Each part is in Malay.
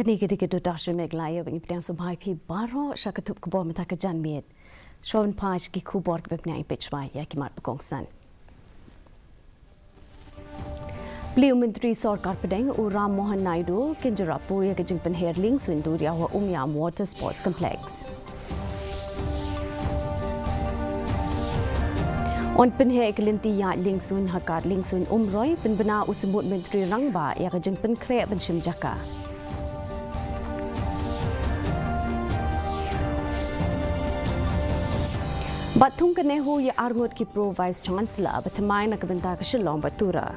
Kanigidi Dr. Meghalaya bagi pedang sebai pi baro syakatup kebor mata kejan miet. Shon paj ki kubor ke bepnyai pechwai ya kimat pekongsan. Beliau Menteri Sarkar Pedang Ram Mohan Naidu kinjarapu ya kejeng penherling Swinduria wa Umyam Water Sports Complex. On penhe kelinti ya lingsun hakar lingsun umroy penbena usembut Menteri Rangba ya kejeng penkrek penshim jaka. Batung ke NEHU ya arngut ki Pro-Vice Chancellor bertemai nak kebentar ke Shillong Batura.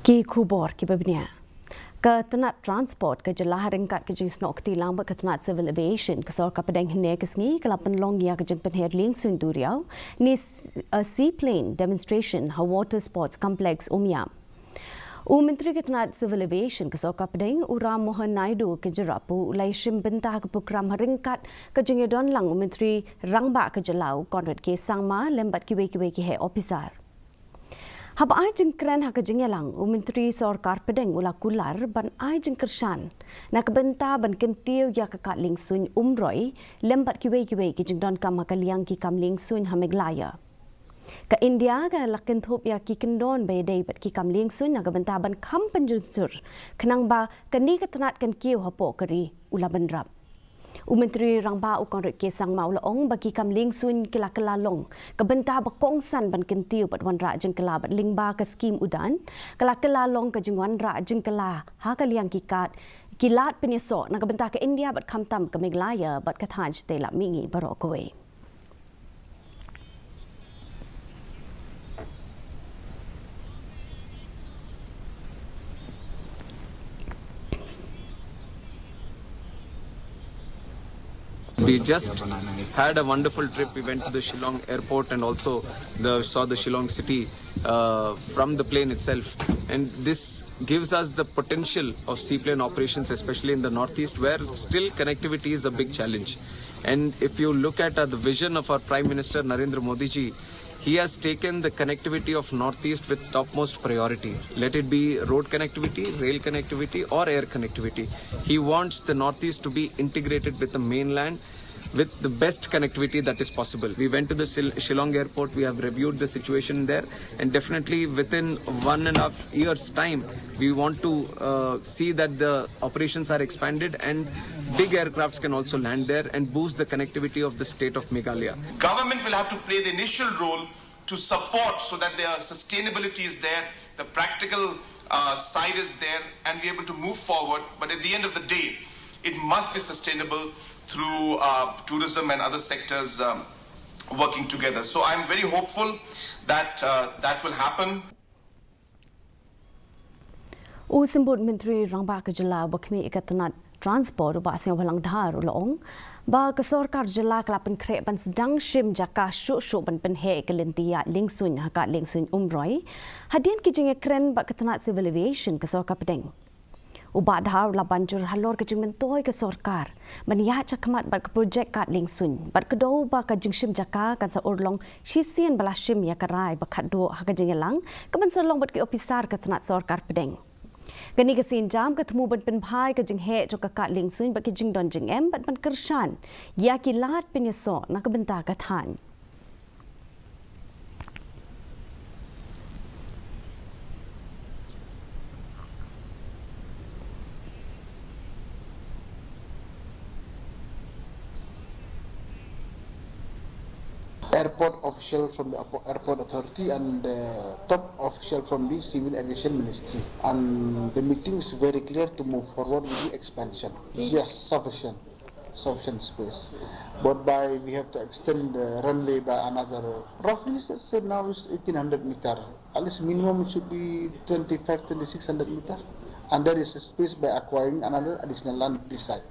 Ki kubor ki babnia. Ke tenat transport ke jelah ringkat ke jeng snok tilang ke tenat civil aviation ke Sarkar Pedang hene ke sengi ke lapan long ya ke jeng penherling Sunduriau ni seaplane demonstration ha water sports complex Umyam. Menteri Ketenat Civil Aviation ke Sarkar Pedang Ram Mohan Naidu ke jerapu ulai shim bentah ke program ringkat ke jengedon lang Menteri Rangba ke jelau Konrad ke sangma lembat kiwe-kiwe ki he officer. Hab ai jeng kren ha ke jengelang Menteri Sarkar Pedang ula kular ban ai jeng kersan nak bentah ban kentiu ya ke kat lingsun umroi lembat kiwe-kiwe ki jengdon kam kaliang ki kam lingsun ha Meghalaya. Ke India ke lakin thop ya ki kendon bay day bat ki kam lingsun na bentaban kam penjunsur kenang ba kani ketenat kan kiu hapo keri ula benrap. Menteri Rangba Konrad ke sang maula ong bagi kam lingsun kila kelalong ke bentah ba kongsan ban kentiu bat wanra jeng kela bat lingba ke skim udan kala kelalong ke jeng wanra jeng kela ha kaliang kikat kilat penyeso na bentah ke India bat kam tam ke Meghalaya bat kathanj te la mingi barokowe. We just had a wonderful trip. We went to the Shillong airport and also saw the Shillong city from the plane itself. And this gives us the potential of seaplane operations, especially in the northeast, where still connectivity is a big challenge. And if you look at the vision of our Prime Minister Narendra Modi ji, he has taken the connectivity of northeast with topmost priority. Let it be road connectivity, rail connectivity or air connectivity. He wants the northeast to be integrated with the mainland with the best connectivity that is possible. We went to the Shillong airport, we have reviewed the situation there, and definitely within 1.5 years time, we want to see that the operations are expanded and big aircrafts can also land there and boost the connectivity of the state of Meghalaya. Government will have to play the initial role to support so that their sustainability is there, the practical side is there, and be able to move forward. But at the end of the day, it must be sustainable through tourism and other sectors working together. So I'm very hopeful that that will happen. Usembut Menteri Rangba ke Jelau bakmi ikatanat transport ubah siang walang dhar ulong ba ke Sarkar Jelau kelapan krek ban sedang shim jaka syuk-syuk ban penhe ke lentia lingsun hakat lingsun umroi hadian ki jenge kren ba ketanat civil aviation ke Sarkar Pedang. Ubah dhar la banjur halor ke jeng mentoi ke Sarkar meniat cakamat bat ke projek kat lingsun bat kedau ba ke jeng shim jaka kan sa urlong shisian bala shim ya karai ba khat do ha ke jengelang ke ban serlong bat ke officer ketanat Sarkar Pedang. Gani ke sin jam ketemu ban penbhai ke jeng he jo kat lingsun bagi jeng don jeng em bat ban kersan ya kilat penyeso nak bentar kathan. Airport official from the airport authority and top official from the civil aviation ministry, and the meeting is very clear to move forward with the expansion. Yes, sufficient space, but we have to extend the runway by another roughly say now is 1800 meter, at least minimum it should be 2600 meter, and there is a space by acquiring another additional land this side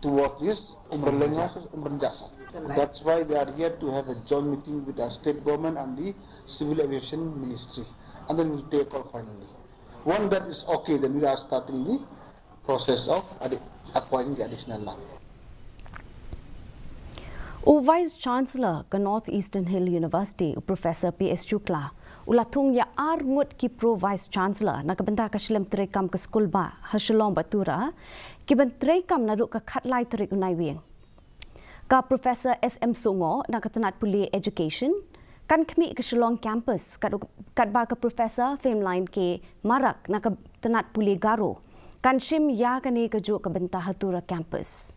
towards this Umranjasa. That's why they are here to have a joint meeting with the state government and the civil aviation ministry, and then we'll take a call finally. When that is okay, then we are starting the process of acquiring the additional land. O Vice Chancellor ke North Eastern Hill University, Professor P.S. Shukla, ulatung ya ngut ki Pro Vice Chancellor na kebentar ke Shillong terekam ke skul ba Shillong Batura, ki ben terekam na duk ke khatlai terik unai wing. Ka Professor S.M. Songo na ketenat puli education, kan kami ke Shillong campus kat ba ke Professor Femline ke Marak na ketenat puli Garo, kan shim ya kani ke juk kebentar Hatura campus.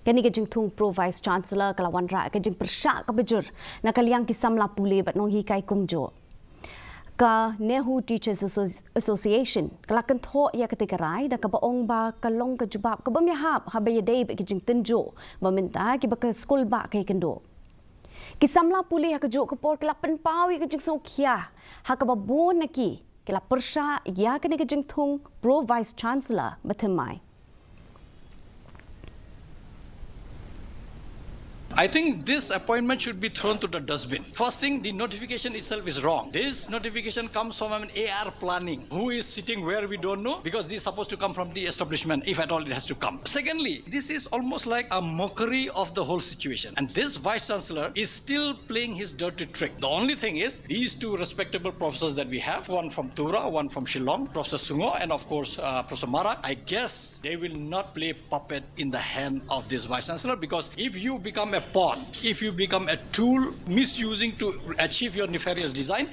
Kini kejeng tung Pro Vice Chancellor kelawan rak kejeng persyak kebejur nak kaliang kisam la pule bat nong hikai kumjo. Ka NEHU Teachers Association kelakan tho ya ketika rai dak baong ba kalong ke jubab ke bemyahap habaya dei bet kejeng tenjo meminta ki ba ke skul ba kai kendo. Kisam la pule ha kejo ke por kelapan pau ya kejeng sokia ha ka ba bon naki kela persyak ya kini kejeng tung Pro Vice Chancellor batemai. I think this appointment should be thrown to the dustbin. First thing, the notification itself is wrong. This notification comes from an AR planning. Who is sitting where we don't know, because this is supposed to come from the establishment, if at all it has to come. Secondly, this is almost like a mockery of the whole situation. And this Vice Chancellor is still playing his dirty trick. The only thing is, these two respectable professors that we have, one from Tura, one from Shillong, Professor Sungo, and of course, Professor Marak, I guess they will not play puppet in the hand of this Vice Chancellor, because if you become a pawn, if you become a tool misusing to achieve your nefarious design,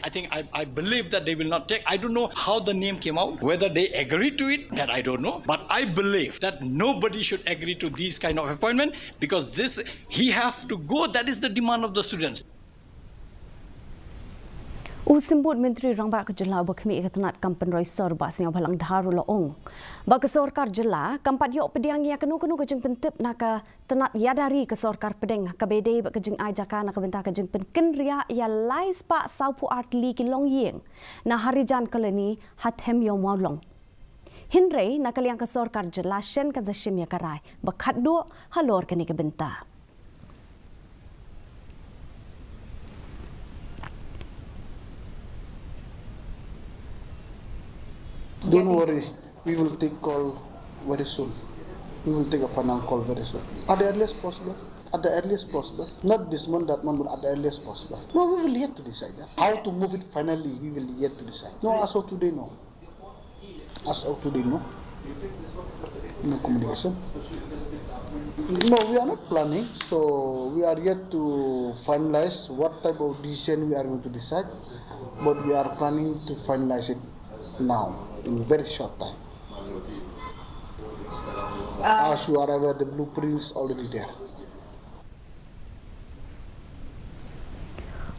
I believe that they will not take. I don't know how the name came out, whether they agree to it, that I don't know, but I believe that nobody should agree to these kind of appointment, because this, he have to go, that is the demand of the students. Usimbut Menteri Rangba ke Jela bakmi ketenat kampen roi sorba singa balang dharu laong. Ba ke sorkar Jela kampat yok pediang ya kenu ke jeng pentip naka tenat yadari ke sorkar pedeng ke bede ba ke jeng ajaka naka bentah ke jeng penken ria ya lais pa saupu artli ki long yeng na Harijan koloni hathem yo maulong. Hinrei naka liang ke sorkar Jela shen ka zashim ya karai ba khaddo halor ke ni ke bentah. Don't worry, we will take call very soon. We will take a final call very soon. At the earliest possible. At the earliest possible. Not this month, that month, but at the earliest possible. No, we will yet to decide that. How to move it finally, we will yet to decide. No, as of today, no. As of today, no. No communication. No, we are not planning, so we are yet to finalize what type of decision we are going to decide. But we are planning to finalize it now, in a very short time. As you are aware, the blueprints already there.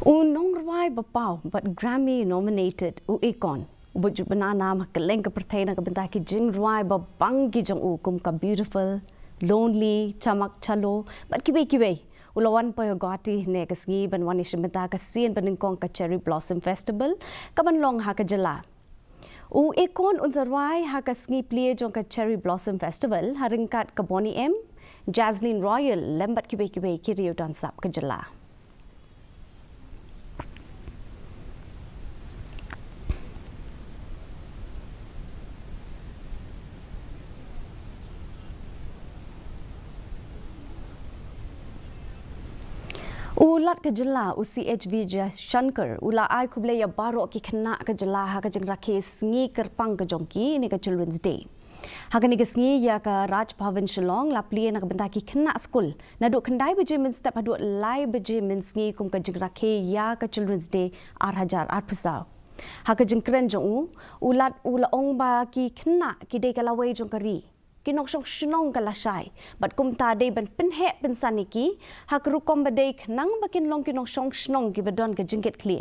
Unong rai bapau but Grammy nominated Icon. Bujuk banana makaleng ka pertai na kabenta ki jing rai ba banggi jong kum ka beautiful, lonely, chamak chalo, but kibe ulawan pa yogati ne kasngi ban wani shimenta ka sin baningkong ka Cherry Blossom Festival ka banlong ha ka Jela. U Icon unser rai ha ka sngi plie jong ka Cherry Blossom Festival haringkat ka Bonnie M, Jaslyn Royal lembat kibe kiriu dan sap ka Jela. Ulat ke Jela UCHV Shankar ula ai kuble ya baro ki khna ke Jela ha ka jeng rakhe sngi kerpang ke jongki ni ka Children's Day. Ha ka ni ke sngi ya ka Raj Bhavan Shillong la plie na ka benda ki khna school na do khandai beje min step adu lai beje min sngi kum ka jeng rakhe ya ka Children's Day 8,000 pusau. Ha ka jeng kren jong ulat ula ong ba ki khna ki de ka lawai jong kari. Kinong shnong kalasay, but kum tade ban penhe pensaniki, hakrukom badek nang bakin long kinong shnong gibadon ka jingket clear.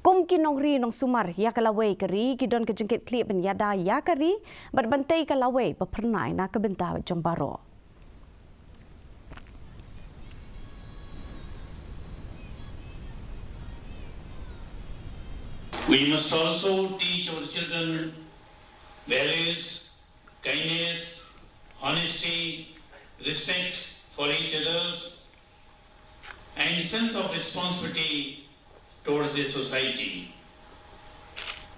Kum kinong ri nong sumar ya kalaway kari, gidon ka jingket clear ben yada ya kari, but bantay kalaway ba pernay na kabenta jong baro. We must also teach our children values, kindness, honesty, respect for each others, and sense of responsibility towards the society.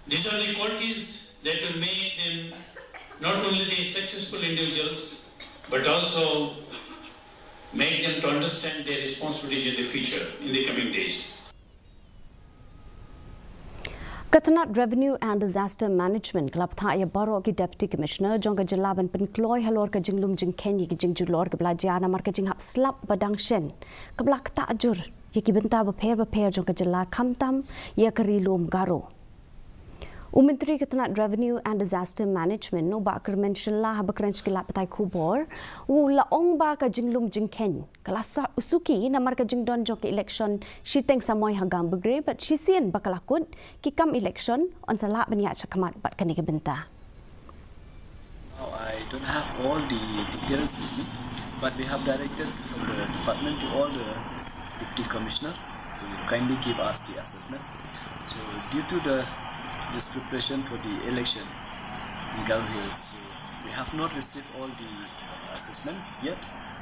These are the qualities that will make them not only the successful individuals, but also make them to understand their responsibilities in the future, in the coming days. Katanat Revenue and Disaster Management Club Thaya Baro ki Deputy Commissioner Jongka Jalaban Penkloy Halor ka Jinglum Jing Kenya ki Jing Julor ka Blajana Mar ka Jing Hap Slap Badang Shen ka Blak Tajur ya ki benta beper Jongka Jala Kamtam ya ka Rilom Garo. Menteri Katanat Revenue and Disaster Management no ba kermen Shilla ha bakranch ki lapatai kubor la ong ba ka Jinglum Jing Ken kalasa usuki na mar ka Jing Don Jongka election she teng samoy hagam begre but she sien bakalakut ki kam election on sala banya chakamat bat kani ka benta. Now I don't have all the details with me, but we have directed from the department to all the deputy commissioner to kindly give us the assessment. So due to this preparation for the election in Galway, so we have not received all the assessment yet.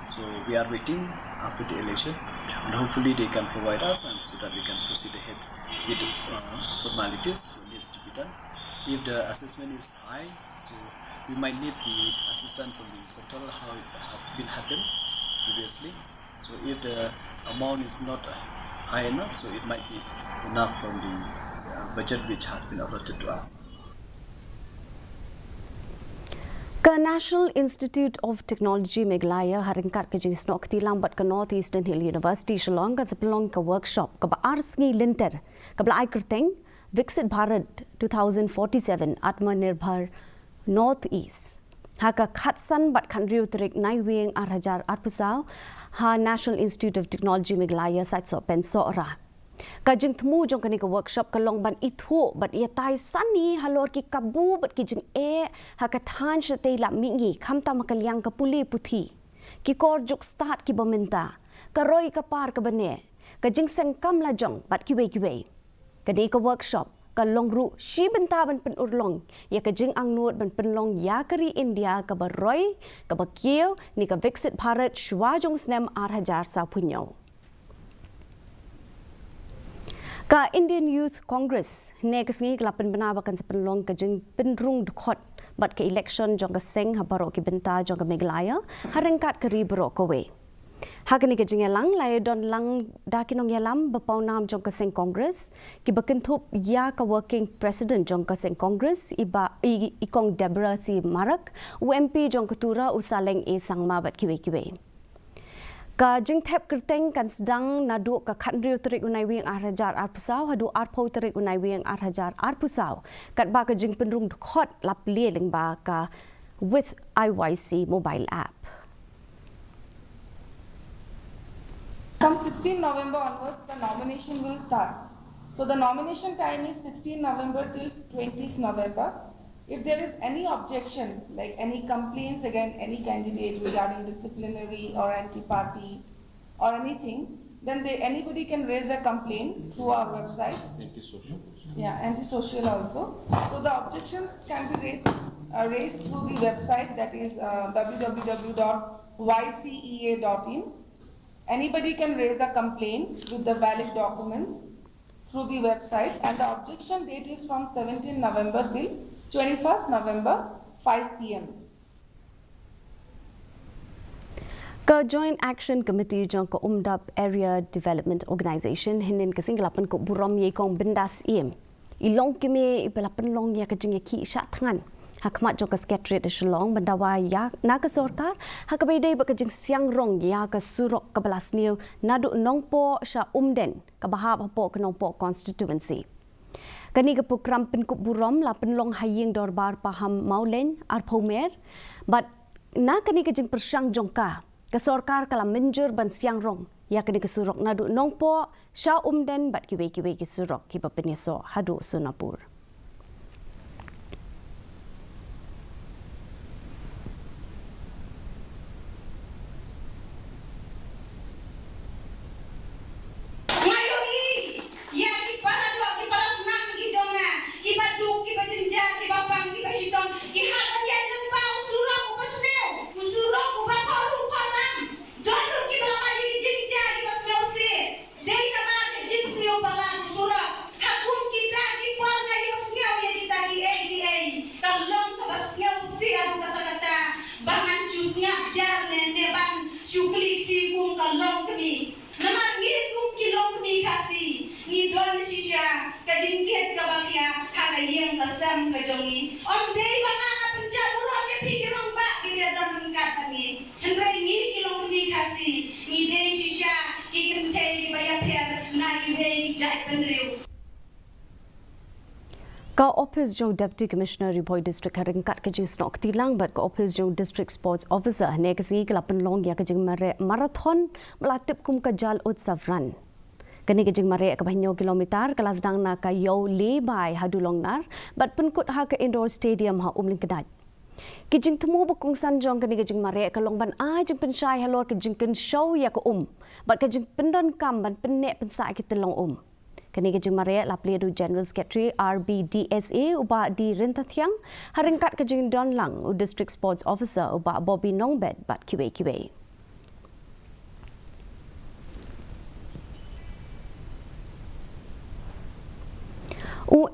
So we are waiting after the election, and hopefully they can provide us, and so that we can proceed ahead with the formalities what needs to be done. If the assessment is high, so we might need the assistance from the sectoral how it have been happened previously. So if the amount is not high enough, so it might be enough from the budget which has been allotted to us. Ka National Institute of Technology Meghalaya haringkat ka jing snok tilang bat ka North Eastern Hill University Shillong ka sepelong ka workshop ka ba arsngi linter ka bla kerteng Viksit Bharat 2047 Atmanirbhar North East haka khatsan bat khandriu trik nai wing arhajar arpusau ha National Institute of Technology Meghalaya satso pensora Kajing temu jong kani ka workshop kalong ban itho bat ia tai sani halor ki kabu bat ki jing ha ka than shate la mingi khamta makalyang ka puli puthi ki kor juk start ki bomenta ka roi ka par ka bane ka jing sengkam la jong bat ki we kani ka workshop ka longru shi benta ban pen urlong ya ka jing angnut ban penlong ya kari India ka baroi ka bakio ni ka Viksit Bharat shwa jong snem 8000 sa punyo Ka Indian Youth Congress next ngi kelapan benawa kan sepelong ka jing penrung dukot bat ke election jong ka seng ha baro ki benta jong ka Meghalaya harengkat keri baro kowe Hakani ka jing elang lai don lang dakinong yalam bapau nam jong ka seng Congress ki bakentup ya ka working president jong ka seng Congress ikong Deborah si Marak UMP jong ketura usaleng sangma bat kiwe Ka jing thep kerteng kan sedang nadu ka khandriu terik unai wing arhajar arpusau hadu arpo terik unai wing arhajar arpusau kat ba ka jing penrung khot lap leng ba ka with IYC mobile app From 16 November onwards the nomination will start. So the nomination time is 16 November till 20th November. If there is any objection, like any complaints against any candidate regarding disciplinary or anti-party or anything, then anybody can raise a complaint through our website. Anti-social. Yeah, anti-social also. So the objections can be raised through the website, that is www.ycea.in. Anybody can raise a complaint with the valid documents through the website, and the objection date is from 17 November till 21st November, 5 p.m. Ka Joint Action Committee jong ka Umdap Area Development Organization hinin kasing lapan ko buram ye kong bendas ilong kime ibalapan long ya ka jing ki sha thangan hakmat jong ka secretariat Shillong bandawa ya na ka sarkar hakabay ba ka jing siang rong ya ka surok ka balas niu nadu nongpo sha umden ka bahab po ka nongpo constituency Kani ka program penkup buram la penlong haying dorbar paham maulen arpomer but na kani ka jing persyang jongka ka sarkar kala menjur ban siang rong ya kani ka surok nadu nongpo sha umden bat kiwe ki surok ki bapeneso hadu sunapur Dei nama jin sio balang surat hakun kita di warga yo Adam Gajongi, on day one up and Jabura, picking on back, give it on Katani, and running in KHASI, Ide Shisha, he can take by a pair, Nai Jack and Real. Ka Office Jong Deputy Commissioner Bhoi District Haringkat ke jing snok tilang bat ka Office Jong District Sports Officer ne ke sigi kelapan long ya ke jing marathon melatip kum ka Jal Utsav Run. Kini ke jing mare ke banyo kilometer kelas dang na ka yo lebai hadu long nar bat penkut ha ke indoor stadium ha umling kedai. Ke jing temu bukung sanjong kini ke jing mare ke long ban ai jing pensyai halor ke jing ken show ya ke bat ke jing pendon kam ban penek pensai kita long Kini ke jing mare lapli du General Secretary RBDSA uba di Rintathiang haringkat ke jing Don Lang District Sports Officer uba Bobby Nongbet bat QA.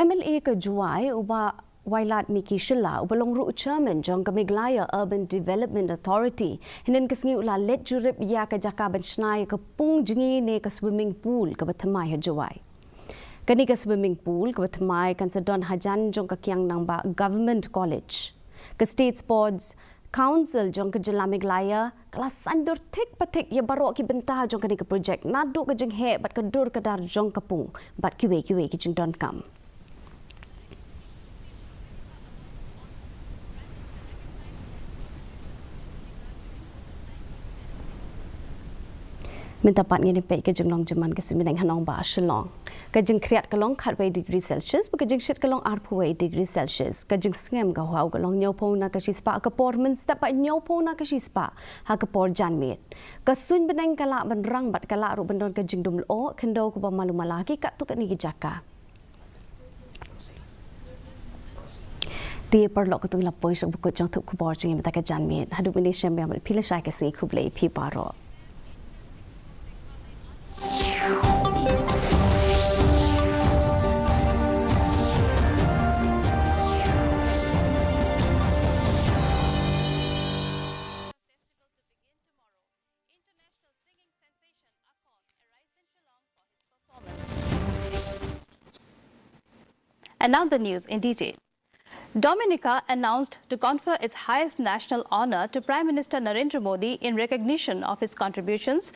MLA ke Juai uba Wailat Miki Shilla uba Longru Chairman jong ke Meghalaya Urban Development Authority hinen kesengi ula let jurip ya ke jaka ban snai ke pung jingi ne ke swimming pool ke batamai ha Juai. Kini ke swimming pool ke batamai kan sedon Harijan jong ke kiang nang ba Government College. Ke State Sports Council jong ke Jela Meghalaya kelas sandur tik patik ya baru ki bentah jong ke projek nadu ke jeng he bat ke dur ke dar jong ke pung bat QA ki jeng don kam. Minta pat ngene pe ke jeng long jaman ke seminang hanong ba Shillong. Ke jeng kriat ke long khatway degree Celsius ke jeng shit ke long arpway degree Celsius ke jeng ngem ga hau ke long nyopo na ke spa ke performance tak pa nyopo na ke spa ha ke por janmit. Ke sun beneng kala ban rang bat kala ru bendon ke jeng dum lo kendo ke ba malu malaki kat tu ke ni jaka. Dia perlu ke tu lapoi sok buku jang tu ku bor jeng mata ke janmit. Hadu bini syam ya pila syai ke sing ku blei pi paro. And now the news in detail. Dominica announced to confer its highest national honor to Prime Minister Narendra Modi in recognition of his contributions